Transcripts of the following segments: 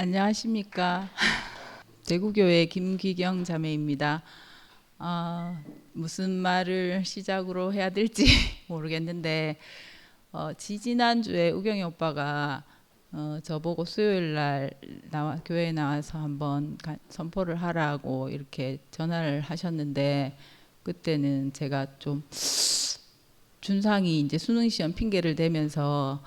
안녕하십니까. 대구교회 김기경 자매입니다. 무슨 말을 시작으로 해야 될지 모르겠는데 지지난주에 우경이 오빠가 저보고 수요일 날 교회에 나와서 한번 선포를 하라고 이렇게 전화를 하셨는데, 그때는 제가 좀 준상이 이제 수능 시험 핑계를 대면서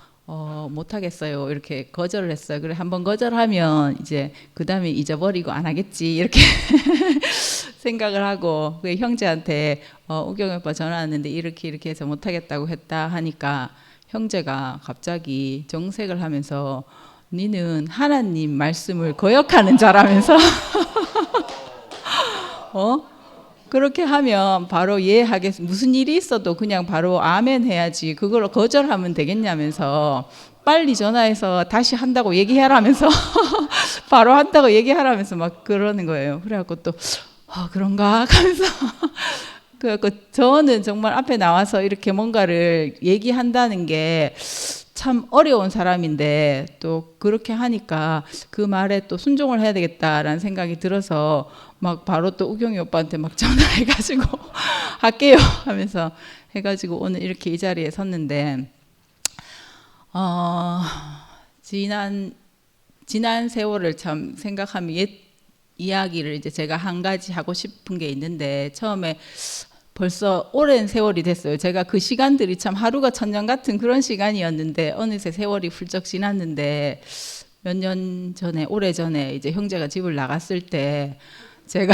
못하겠어요 이렇게 거절을 했어요. 그래, 한번 거절하면 이제 그 다음에 잊어버리고 안 하겠지 이렇게 생각을 하고, 그 형제한테 우경이 오빠 전화 왔는데 이렇게 해서 못하겠다고 했다 하니까 형제가 갑자기 정색을 하면서 니는 하나님 말씀을 거역하는 자라면서 그렇게 하면 바로 무슨 일이 있어도 그냥 바로 아멘 해야지 그걸 거절하면 되겠냐면서 빨리 전화해서 다시 한다고 얘기하라면서 바로 한다고 얘기하라면서 막 그러는 거예요. 그래갖고 또 그런가 하면서 그래갖고 저는 정말 앞에 나와서 이렇게 뭔가를 얘기한다는 게 참 어려운 사람인데, 또 그렇게 하니까 그 말에 또 순종을 해야 되겠다라는 생각이 들어서 막 바로 또 우경이 오빠한테 막 전화해가지고 할게요 하면서 해가지고 오늘 이렇게 이 자리에 섰는데, 지난 세월을 참 생각하면 옛 이야기를 이제 제가 한 가지 하고 싶은 게 있는데, 처음에 벌써 오랜 세월이 됐어요. 제가 그 시간들이 참 하루가 천년 같은 그런 시간이었는데 어느새 세월이 훌쩍 지났는데, 몇 년 전에, 오래전에 이제 형제가 집을 나갔을 때 제가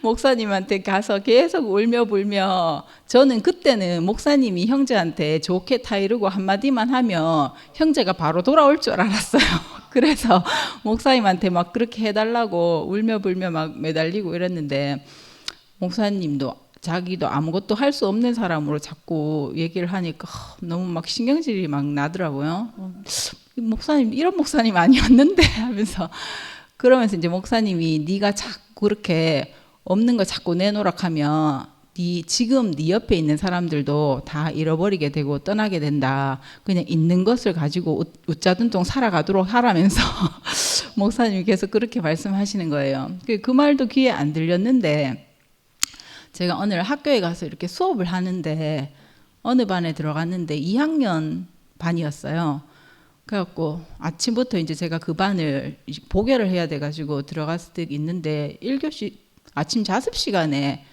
목사님한테 가서 계속 울며 불며, 저는 그때는 목사님이 형제한테 좋게 타이르고 한마디만 하면 형제가 바로 돌아올 줄 알았어요. 그래서 목사님한테 막 그렇게 해달라고 울며 불며 막 매달리고 이랬는데, 목사님도 자기도 아무것도 할 수 없는 사람으로 자꾸 얘기를 하니까 너무 막 신경질이 막 나더라고요. 목사님 이런 목사님 아니었는데 하면서, 그러면서 이제 목사님이 네가 자꾸 그렇게 없는 거 자꾸 내놓으라하면 지금 네 옆에 있는 사람들도 다 잃어버리게 되고 떠나게 된다. 그냥 있는 것을 가지고 웃자든통 살아가도록 하라면서 목사님이 계속 그렇게 말씀하시는 거예요. 그 말도 귀에 안 들렸는데, 제가 오늘 학교에 가서 이렇게 수업을 하는데 어느 반에 들어갔는데 2학년 반이었어요. 그래갖고 아침부터 이제 제가 그 반을 보결을 해야 돼가지고 들어갔을 때 있는데, 1교시 아침 자습 시간에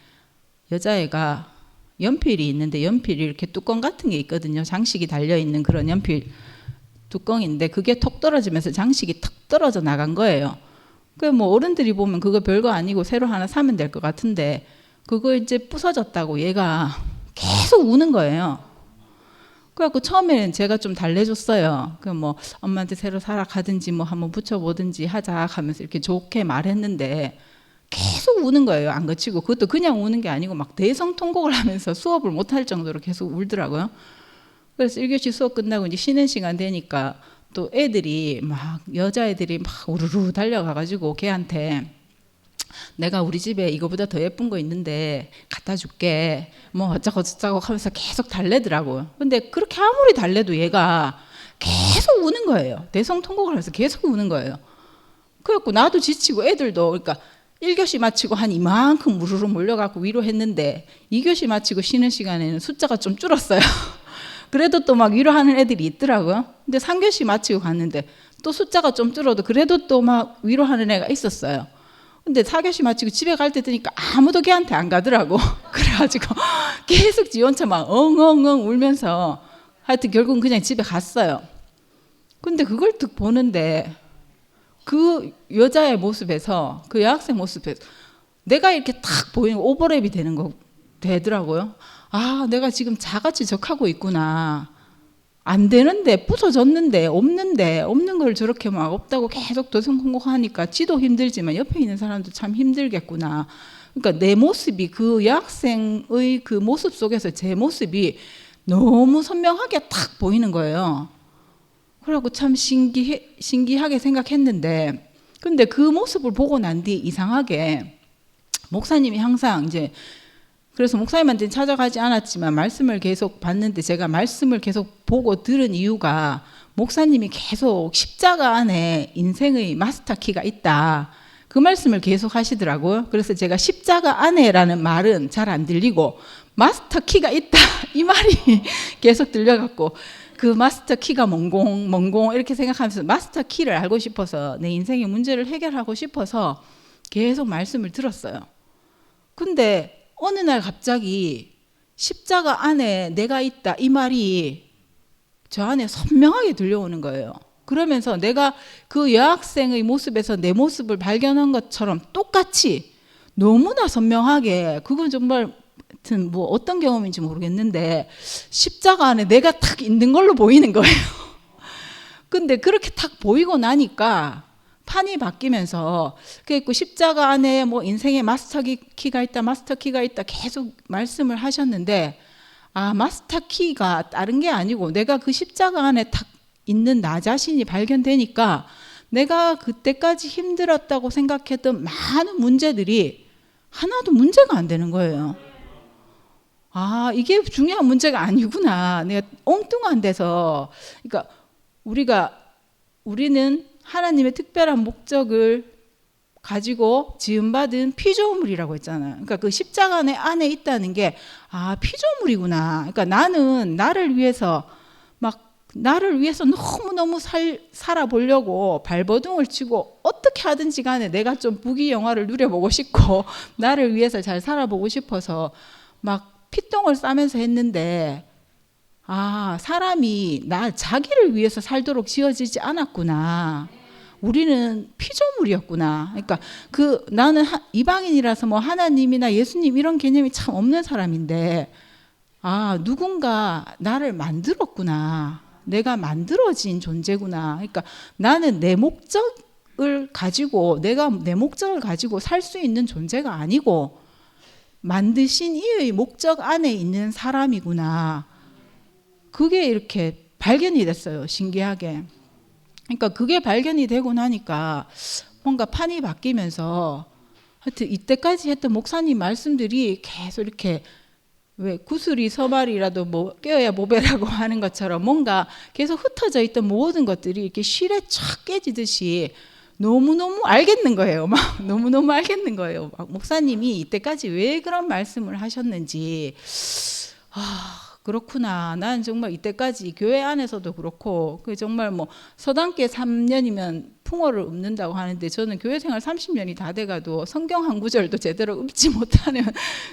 여자애가 연필이 있는데, 연필이 이렇게 뚜껑 같은 게 있거든요. 장식이 달려있는 그런 연필 뚜껑인데 그게 톡 떨어지면서 장식이 탁 떨어져 나간 거예요. 그 뭐 어른들이 보면 그거 별거 아니고 새로 하나 사면 될 것 같은데, 그거 이제 부서졌다고 얘가 계속 우는 거예요. 그래갖고 처음에는 제가 좀 달래줬어요. 그 뭐 엄마한테 새로 사라 가든지 뭐 한번 붙여보든지 하자 하면서 이렇게 좋게 말했는데 계속 우는 거예요. 안 그치고. 그것도 그냥 우는 게 아니고 막 대성통곡을 하면서 수업을 못할 정도로 계속 울더라고요. 그래서 1교시 수업 끝나고 이제 쉬는 시간 되니까 또 애들이 막, 여자애들이 막 우르르 달려가가지고 걔한테 내가 우리 집에 이거보다 더 예쁜 거 있는데 갖다 줄게 뭐 어쩌고 하면서 계속 달래더라고요. 근데 그렇게 아무리 달래도 얘가 계속 우는 거예요. 대성통곡을 하면서 계속 우는 거예요. 그래갖고 나도 지치고 애들도, 그러니까 1교시 마치고 한 이만큼 무르르 몰려갖고 위로했는데 2교시 마치고 쉬는 시간에는 숫자가 좀 줄었어요. 그래도 또 막 위로하는 애들이 있더라고요. 근데 3교시 마치고 갔는데 또 숫자가 좀 줄어도 그래도 또 막 위로하는 애가 있었어요. 근데 4교시 마치고 집에 갈 때 되니까 아무도 걔한테 안 가더라고. 그래가지고 계속 지 혼자 막 엉엉엉 울면서 하여튼 결국은 그냥 집에 갔어요. 근데 그걸 딱 보는데 그 여자의 모습에서, 그 여학생 모습에서 내가 이렇게 탁 보이는 오버랩이 되더라고요. 아, 내가 지금 자같이 적하고 있구나. 안 되는데, 부서졌는데, 없는 걸 저렇게 막 없다고 계속 도성공곡하니까 지도 힘들지만 옆에 있는 사람도 참 힘들겠구나. 그러니까 내 모습이, 그 여학생의 그 모습 속에서 제 모습이 너무 선명하게 탁 보이는 거예요. 그래갖고 참 신기하게 생각했는데, 근데 그 모습을 보고 난 뒤 이상하게 목사님이 항상 이제 그래서 목사님한테는 찾아가지 않았지만 말씀을 계속 봤는데, 제가 말씀을 계속 보고 들은 이유가 목사님이 계속 십자가 안에 인생의 마스터 키가 있다, 그 말씀을 계속 하시더라고요. 그래서 제가 십자가 안에라는 말은 잘 안 들리고 마스터 키가 있다 이 말이 계속 들려갖고, 그 마스터 키가 뭔공 이렇게 생각하면서 마스터 키를 알고 싶어서, 내 인생의 문제를 해결하고 싶어서 계속 말씀을 들었어요. 근데 어느 날 갑자기 십자가 안에 내가 있다 이 말이 저 안에 선명하게 들려오는 거예요. 그러면서 내가 그 여학생의 모습에서 내 모습을 발견한 것처럼 똑같이 너무나 선명하게, 그건 정말 하여튼 뭐 어떤 경험인지 모르겠는데 십자가 안에 내가 탁 있는 걸로 보이는 거예요. 근데 그렇게 탁 보이고 나니까 판이 바뀌면서, 그래서 십자가 안에 뭐 인생의 마스터 키가 있다 계속 말씀을 하셨는데, 아, 마스터 키가 다른 게 아니고 내가 그 십자가 안에 탁 있는 나 자신이 발견되니까 내가 그때까지 힘들었다고 생각했던 많은 문제들이 하나도 문제가 안 되는 거예요. 아, 이게 중요한 문제가 아니구나. 내가 엉뚱한 데서, 그러니까 우리는 하나님의 특별한 목적을 가지고 지음받은 피조물이라고 했잖아요. 그러니까 그 십자가 안에 있다는 게, 아, 피조물이구나. 그러니까 나는 나를 위해서 너무너무 살아보려고 발버둥을 치고 어떻게 하든지 간에 내가 좀 부귀영화를 누려보고 싶고 나를 위해서 잘 살아보고 싶어서 막 피똥을 싸면서 했는데, 아, 사람이 자기를 위해서 살도록 지어지지 않았구나. 우리는 피조물이었구나. 그러니까 나는 이방인이라서 뭐 하나님이나 예수님 이런 개념이 참 없는 사람인데, 아, 누군가 나를 만들었구나. 내가 만들어진 존재구나. 그러니까 나는 내 목적을 가지고 살 수 있는 존재가 아니고 만드신 이의 목적 안에 있는 사람이구나. 그게 이렇게 발견이 됐어요. 신기하게. 그러니까 그게 발견이 되고 나니까 뭔가 판이 바뀌면서, 하여튼 이때까지 했던 목사님 말씀들이 계속 이렇게, 왜 구슬이 서말이라도 뭐 껴야 모배라고 하는 것처럼 뭔가 계속 흩어져 있던 모든 것들이 이렇게 실에 촥 깨지듯이 너무너무 알겠는 거예요. 막 너무너무 알겠는 거예요. 막 목사님이 이때까지 왜 그런 말씀을 하셨는지. 그렇구나. 난 정말 이때까지 교회 안에서도 그렇고, 정말 뭐 서당계 3년이면 풍어를 읊는다고 하는데, 저는 교회 생활 30년이 다 돼가도 성경 한 구절도 제대로 읊지 못하는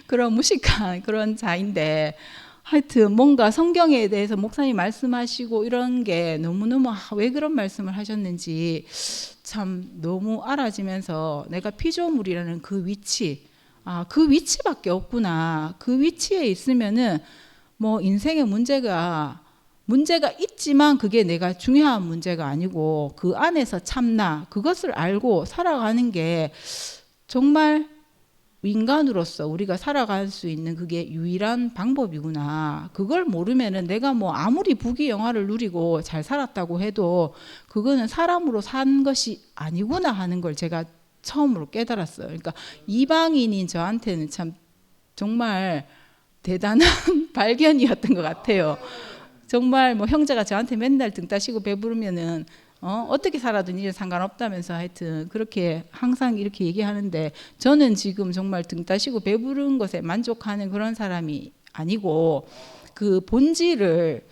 그런 무식한 그런 자인데, 하여튼 뭔가 성경에 대해서 목사님 말씀하시고 이런 게 너무너무 왜 그런 말씀을 하셨는지 참 너무 알아지면서, 내가 피조물이라는 그 위치, 그 위치밖에 없구나. 그 위치에 있으면은 뭐 인생의 문제가 있지만 그게 내가 중요한 문제가 아니고 그 안에서 참나, 그것을 알고 살아가는 게 정말 인간으로서 우리가 살아갈 수 있는 그게 유일한 방법이구나. 그걸 모르면은 내가 뭐 아무리 부귀영화를 누리고 잘 살았다고 해도 그거는 사람으로 산 것이 아니구나 하는 걸 제가 처음으로 깨달았어요. 그러니까 이방인인 저한테는 참 정말 대단한 발견이었던 것 같아요. 정말 뭐 형제가 저한테 맨날 등 따시고 배부르면은 어떻게 살아도 이제 상관없다면서 하여튼 그렇게 항상 이렇게 얘기하는데, 저는 지금 정말 등 따시고 배부른 것에 만족하는 그런 사람이 아니고 그 본질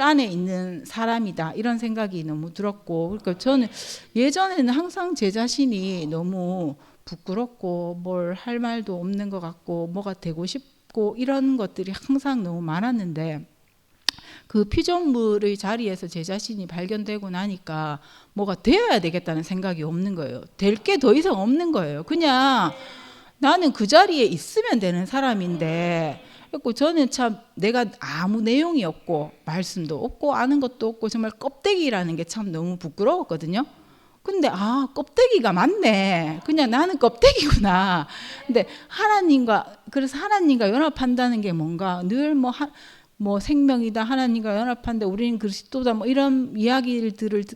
안에 있는 사람이다, 이런 생각이 너무 들었고, 그러니까 저는 예전에는 항상 제 자신이 너무 부끄럽고 뭘 할 말도 없는 것 같고 뭐가 되고 싶고 이런 것들이 항상 너무 많았는데, 그 피조물의 자리에서 제 자신이 발견되고 나니까 뭐가 되어야 되겠다는 생각이 없는 거예요. 될 게 더 이상 없는 거예요. 그냥 나는 그 자리에 있으면 되는 사람인데, 그래서 저는 참 내가 아무 내용이 없고 말씀도 없고 아는 것도 없고 정말 껍데기라는 게 참 너무 부끄러웠거든요. 근데 껍데기가 맞네. 그냥 나는 껍데기구나. 근데 그래서 하나님과 연합한다는 게 뭔가 늘 뭐 생명이다, 하나님과 연합한다, 우리는 그리스도다, 뭐 이런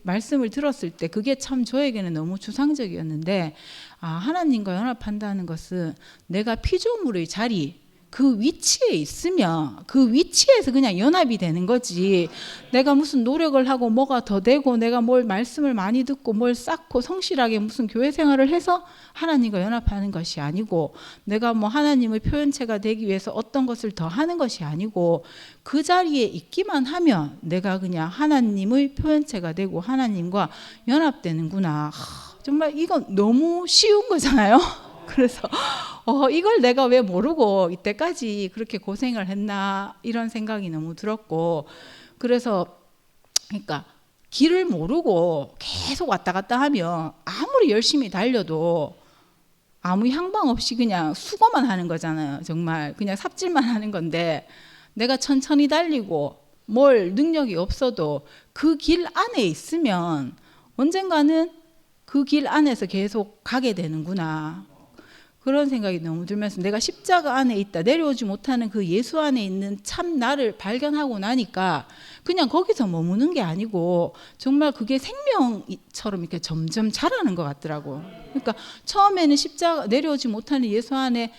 말씀을 들었을 때 그게 참 저에게는 너무 추상적이었는데, 하나님과 연합한다는 것은 내가 피조물의 자리, 그 위치에 있으면 그 위치에서 그냥 연합이 되는 거지. 내가 무슨 노력을 하고 뭐가 더 되고 내가 뭘 말씀을 많이 듣고 뭘 쌓고 성실하게 무슨 교회 생활을 해서 하나님과 연합하는 것이 아니고, 내가 뭐 하나님의 표현체가 되기 위해서 어떤 것을 더 하는 것이 아니고, 그 자리에 있기만 하면 내가 그냥 하나님의 표현체가 되고 하나님과 연합되는구나. 정말 이건 너무 쉬운 거잖아요. 그래서 이걸 내가 왜 모르고 이때까지 그렇게 고생을 했나 이런 생각이 너무 들었고, 그래서 그러니까 길을 모르고 계속 왔다 갔다 하면 아무리 열심히 달려도 아무 향방 없이 그냥 수고만 하는 거잖아요. 정말 그냥 삽질만 하는 건데, 내가 천천히 달리고 뭘 능력이 없어도 그 길 안에 있으면 언젠가는 그 길 안에서 계속 가게 되는구나. 그런 생각이 너무 들면서 내가 십자가 안에 있다, 내려오지 못하는 그 예수 안에 있는 참 나를 발견하고 나니까 그냥 거기서 머무는 게 아니고 정말 그게 생명처럼 이렇게 점점 자라는 것 같더라고. 그러니까 처음에는 십자가 내려오지 못하는 예수 안에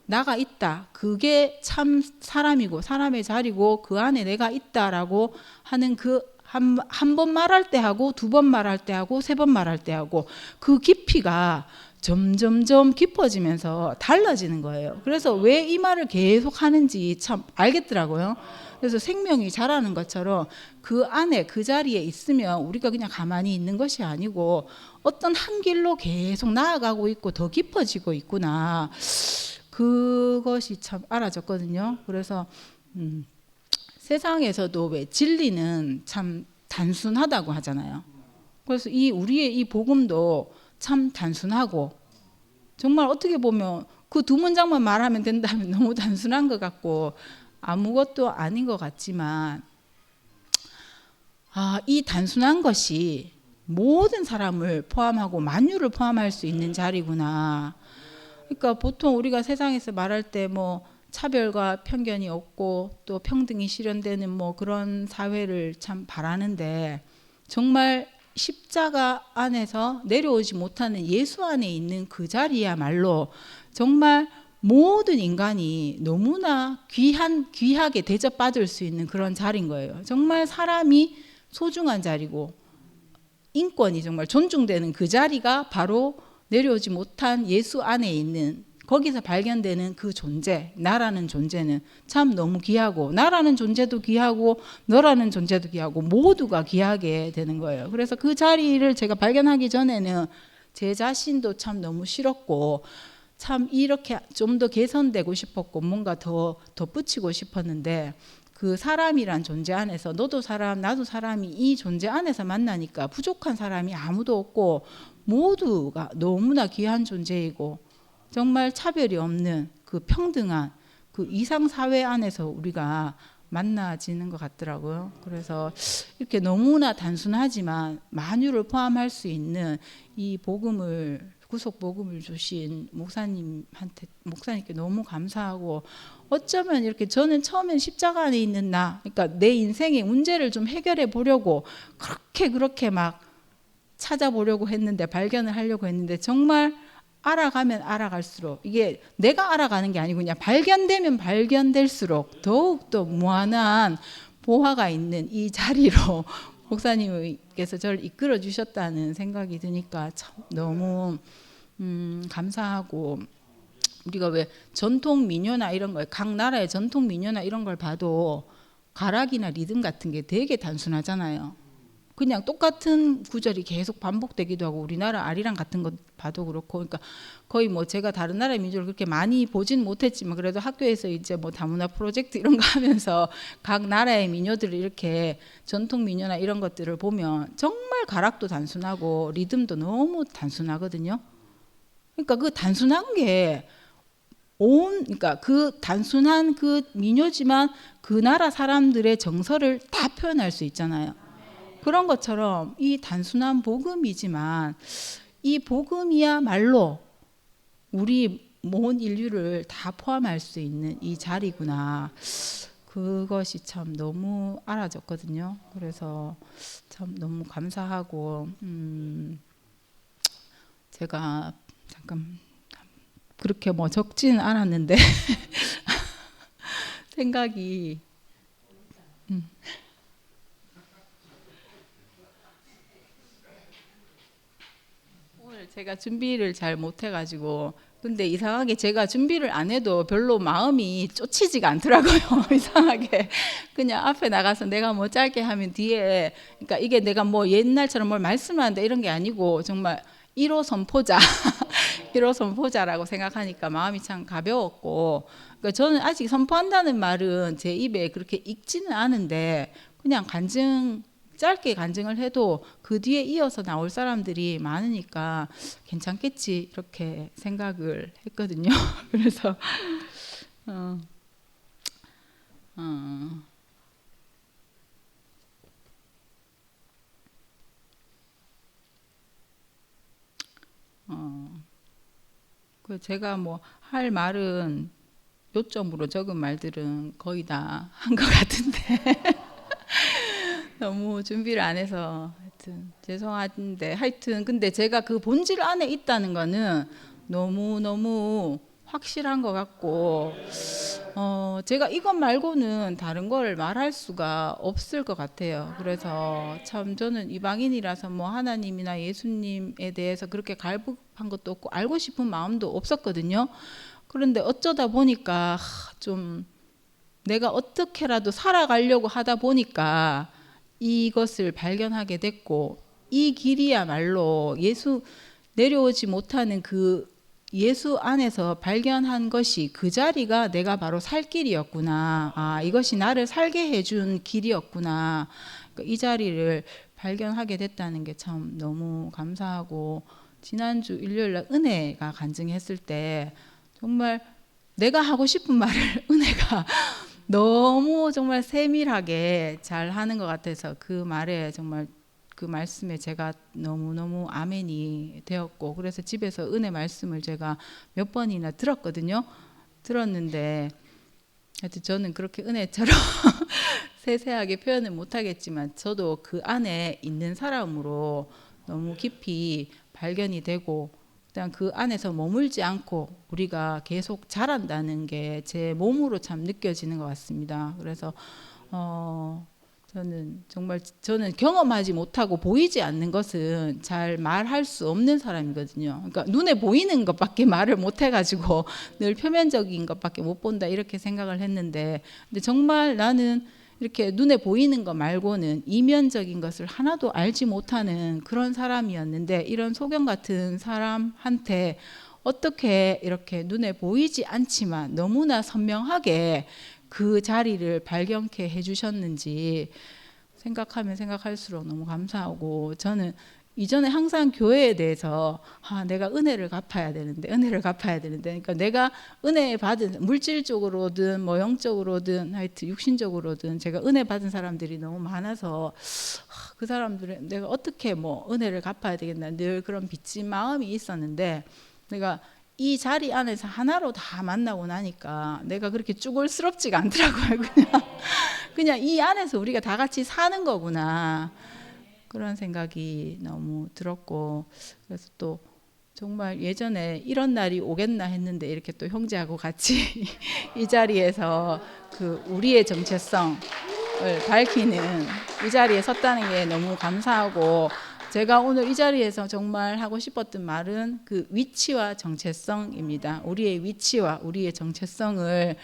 나가 있다, 그게 참 사람이고 사람의 자리고 그 안에 내가 있다라고 하는 그 한 번 말할 때 하고 두 번 말할 때 하고 세 번 말할 때 하고 그 깊이가 점점점 깊어지면서 달라지는 거예요. 그래서 왜 이 말을 계속 하는지 참 알겠더라고요. 그래서 생명이 자라는 것처럼 그 안에 그 자리에 있으면 우리가 그냥 가만히 있는 것이 아니고 어떤 한 길로 계속 나아가고 있고 더 깊어지고 있구나. 그것이 참 알아졌거든요. 그래서 세상에서도 왜 진리는 참 단순하다고 하잖아요. 그래서 우리의 이 복음도 참 단순하고, 정말 어떻게 보면 그 두 문장만 말하면 된다면 너무 단순한 것 같고 아무것도 아닌 것 같지만, 이 단순한 것이 모든 사람을 포함하고 만유를 포함할 수 있는 자리구나. 그러니까 보통 우리가 세상에서 말할 때 뭐 차별과 편견이 없고 또 평등이 실현되는 뭐 그런 사회를 참 바라는데, 정말 십자가 안에서 내려오지 못하는 예수 안에 있는 그 자리야말로 정말 모든 인간이 너무나 귀하게 대접받을 수 있는 그런 자리인 거예요. 정말 사람이 소중한 자리고 인권이 정말 존중되는 그 자리가 바로 내려오지 못한 예수 안에 있는, 거기서 발견되는 그 존재, 나라는 존재는 참 너무 귀하고, 나라는 존재도 귀하고 너라는 존재도 귀하고 모두가 귀하게 되는 거예요. 그래서 그 자리를 제가 발견하기 전에는 제 자신도 참 너무 싫었고 참 이렇게 좀 더 개선되고 싶었고 뭔가 더 덧붙이고 싶었는데, 그 사람이란 존재 안에서 너도 사람 나도 사람이 이 존재 안에서 만나니까 부족한 사람이 아무도 없고 모두가 너무나 귀한 존재이고 정말 차별이 없는 그 평등한 그 이상사회 안에서 우리가 만나지는 것 같더라고요. 그래서 이렇게 너무나 단순하지만 만유를 포함할 수 있는 이 복음을, 구속 복음을 주신 목사님께 너무 감사하고, 어쩌면 이렇게 저는 처음엔 십자가 안에 있는 나, 그러니까 내 인생의 문제를 좀 해결해 보려고 그렇게 막 찾아보려고 했는데, 발견을 하려고 했는데, 정말 알아가면 알아갈수록, 이게 내가 알아가는 게 아니고 그냥 발견되면 발견될수록 더욱더 무한한 보화가 있는 이 자리로 목사님께서 저를 이끌어 주셨다는 생각이 드니까 참 너무 감사하고, 우리가 왜 전통 민요나 이런 걸, 각 나라의 전통 민요나 이런 걸 봐도 가락이나 리듬 같은 게 되게 단순하잖아요. 그냥 똑같은 구절이 계속 반복되기도 하고, 우리나라 아리랑 같은 것 봐도 그렇고, 그러니까 거의 뭐 제가 다른 나라의 민요를 그렇게 많이 보진 못했지만 그래도 학교에서 이제 뭐 다문화 프로젝트 이런 거 하면서 각 나라의 민요들을 이렇게 전통 민요나 이런 것들을 보면 정말 가락도 단순하고 리듬도 너무 단순하거든요. 그러니까 그 단순한 게 그러니까 그 단순한 그 민요지만 그 나라 사람들의 정서를 다 표현할 수 있잖아요. 그런 것처럼 이 단순한 복음이지만 이 복음이야말로 우리 온 인류를 다 포함할 수 있는 이 자리구나. 그것이 참 너무 알아졌거든요. 그래서 참 너무 감사하고, 제가 잠깐 그렇게 뭐 적지는 않았는데 생각이 오늘 제가 준비를 잘 못해가지고 근데 이상하게 제가 준비를 안 해도 별로 마음이 쫓이지가 않더라고요. 이상하게 그냥 앞에 나가서 내가 뭐 짧게 하면 뒤에 그러니까 이게 내가 뭐 옛날처럼 뭘 말씀하는데 이런 게 아니고 정말 1호 선포자 1호 선포자라고 생각하니까 마음이 참 가벼웠고 그러니까 저는 아직 선포한다는 말은 제 입에 그렇게 익지는 않은데 그냥 간증 짧게 간증을 해도 그 뒤에 이어서 나올 사람들이 많으니까 괜찮겠지 이렇게 생각을 했거든요. 그래서 어, 어, 어, 그 제가 뭐 할 말은 요점으로 적은 말들은 거의 다 한 것 같은데 너무 준비를 안 해서 하여튼 죄송한데 하여튼 근데 제가 그 본질 안에 있다는 거는 너무 확실한 것 같고 제가 이것 말고는 다른 걸 말할 수가 없을 것 같아요. 그래서 참 저는 이방인이라서 뭐 하나님이나 예수님에 대해서 그렇게 갈급한 것도 없고 알고 싶은 마음도 없었거든요. 그런데 어쩌다 보니까 좀 내가 어떻게라도 살아가려고 하다 보니까 이것을 발견하게 됐고 이 길이야말로 예수 내려오지 못하는 그 예수 안에서 발견한 것이 그 자리가 내가 바로 살 길이었구나. 아, 이것이 나를 살게 해준 길이었구나. 그러니까 이 자리를 발견하게 됐다는 게 참 너무 감사하고 지난주 일요일 날 은혜가 간증했을 때 정말 내가 하고 싶은 말을 은혜가 너무 정말 세밀하게 잘 하는 것 같아서 그 말에 정말 그 말씀에 제가 너무너무 아멘이 되었고 그래서 집에서 은혜 말씀을 제가 몇 번이나 들었거든요. 들었는데 하여튼 저는 그렇게 은혜처럼 세세하게 표현을 못하겠지만 저도 그 안에 있는 사람으로 너무 깊이 발견이 되고 일단 그 안에서 머물지 않고 우리가 계속 자란다는 게 제 몸으로 참 느껴지는 것 같습니다. 그래서 저는 정말 저는 경험하지 못하고 보이지 않는 것은 잘 말할 수 없는 사람이거든요. 그러니까 눈에 보이는 것밖에 말을 못 해가지고 늘 표면적인 것밖에 못 본다 이렇게 생각을 했는데 근데 정말 나는 이렇게 눈에 보이는 것 말고는 이면적인 것을 하나도 알지 못하는 그런 사람이었는데 이런 소경 같은 사람한테 어떻게 이렇게 눈에 보이지 않지만 너무나 선명하게 그 자리를 발견케 해주셨는지 생각하면 생각할수록 너무 감사하고 저는 이전에 항상 교회에 대해서 내가 은혜를 갚아야 되는데 그러니까 내가 은혜 받은 물질적으로든 뭐 영적으로든 하여튼 육신적으로든 제가 은혜 받은 사람들이 너무 많아서 그 사람들은 내가 어떻게 뭐 은혜를 갚아야 되겠나 늘 그런 빚진 마음이 있었는데 내가 이 자리 안에서 하나로 다 만나고 나니까 내가 그렇게 쭈글스럽지가 않더라고요. 그냥 이 안에서 우리가 다 같이 사는 거구나. 그런 생각이 너무 들었고 그래서 또 정말 예전에 이런 날이 오겠나 했는데 이렇게 또 형제하고 같이 이 자리에서 그 우리의 정체성을 밝히는 이 자리에 섰다는 게 너무 감사하고 제가 오늘 이 자리에서 정말 하고 싶었던 말은 그 위치와 정체성입니다. 우리의 위치와 우리의 정체성을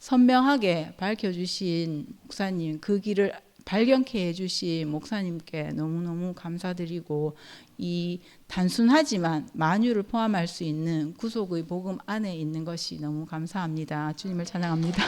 선명하게 밝혀주신 목사님 그 길을 발견케 해주신 목사님께 너무너무 감사드리고 이 단순하지만 만유를 포함할 수 있는 구속의 복음 안에 있는 것이 너무 감사합니다. 주님을 찬양합니다.